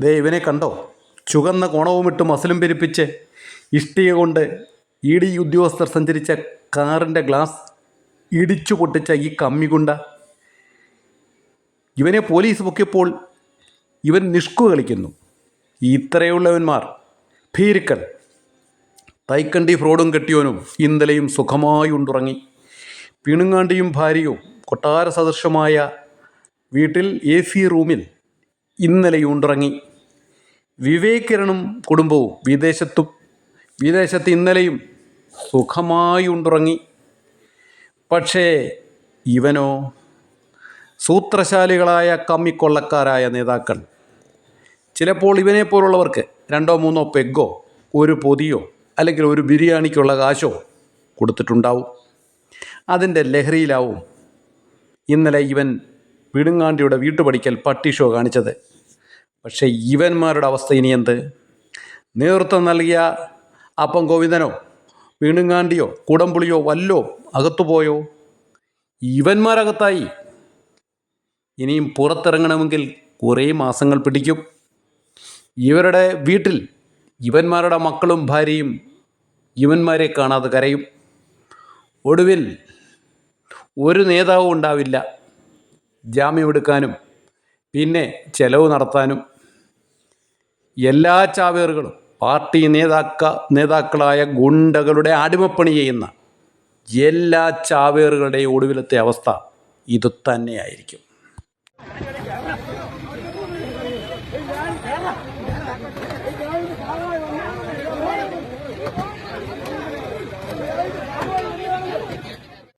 ദേ ഇവനെ കണ്ടോ? ചുവന്ന കോണവുമിട്ട് മസിലും പെരുപ്പിച്ച് ഇഷ്ടിക കൊണ്ട് ED ഉദ്യോഗസ്ഥർ സഞ്ചരിച്ച കാറിൻ്റെ ഗ്ലാസ് ഇടിച്ചു പൊട്ടിച്ച ഈ കമ്മിഗുണ്ട. ഇവനെ പോലീസ് പൊക്കിയപ്പോൾ ഇവൻ നിഷ്കു കളിക്കുന്നു. ഇത്രയുള്ളവന്മാർ ഭീരുക്കൾ. തൈക്കണ്ടി ഫ്രോഡും കെട്ടിയോനും ഇന്നലെയും സുഖമായി ഉണ്ടുറങ്ങി. പിണുങ്ങാണ്ടിയും ഭാര്യയും കൊട്ടാര സദൃശമായ വീട്ടിൽ AC റൂമിൽ ഇന്നലെയും ഉണ്ടുറങ്ങി. വിവേക് കിരണും കുടുംബവും വിദേശത്ത് ഇന്നലെയും സുഖമായി ഉണ്ടുറങ്ങി. പക്ഷേ ഇവനോ? സൂത്രശാലികളായ കമ്മിക്കൊള്ളക്കാരായ നേതാക്കൾ ചിലപ്പോൾ ഇവനെപ്പോലുള്ളവർക്ക് 2-3 പെഗ്ഗോ ഒരു പൊതിയോ അല്ലെങ്കിൽ ഒരു ബിരിയാണിക്കുള്ള കാശോ കൊടുത്തിട്ടുണ്ടാവും. അതിൻ്റെ ലഹരിയിലാവും ഇന്നലെ ഇവൻ പിടുങ്ങാണ്ടിയുടെ വീട്ടുപടിക്കൽ പട്ടി ഷോ കാണിച്ചത്. പക്ഷേ ഇവന്മാരുടെ അവസ്ഥ ഇനി എന്ത്? നേതൃത്വം നൽകിയ അപ്പം ഗോവിന്ദനോ പിണുങ്ങാണ്ടിയോ കുടംപുളിയോ വല്ലോ അകത്തുപോയോ? ഇവന്മാരകത്തായി. ഇനിയും പുറത്തിറങ്ങണമെങ്കിൽ കുറേ മാസങ്ങൾ പിടിക്കും. ഇവരുടെ വീട്ടിൽ ഇവന്മാരുടെ മക്കളും ഭാര്യയും ഇവന്മാരെ കാണാതെ കരയും. ഒടുവിൽ ഒരു നേതാവും ഉണ്ടാവില്ല ജാമ്യമെടുക്കാനും പിന്നെ ചെലവ് നടത്താനും. എല്ലാ ചാവേറുകളും പാർട്ടി നേതാക്കളായ ഗുണ്ടകളുടെ അടിമപ്പണി ചെയ്യുന്ന എല്ലാ ചാവേറുകളുടെയും ഒടുവിലത്തെ അവസ്ഥ ഇതുതന്നെയായിരിക്കും.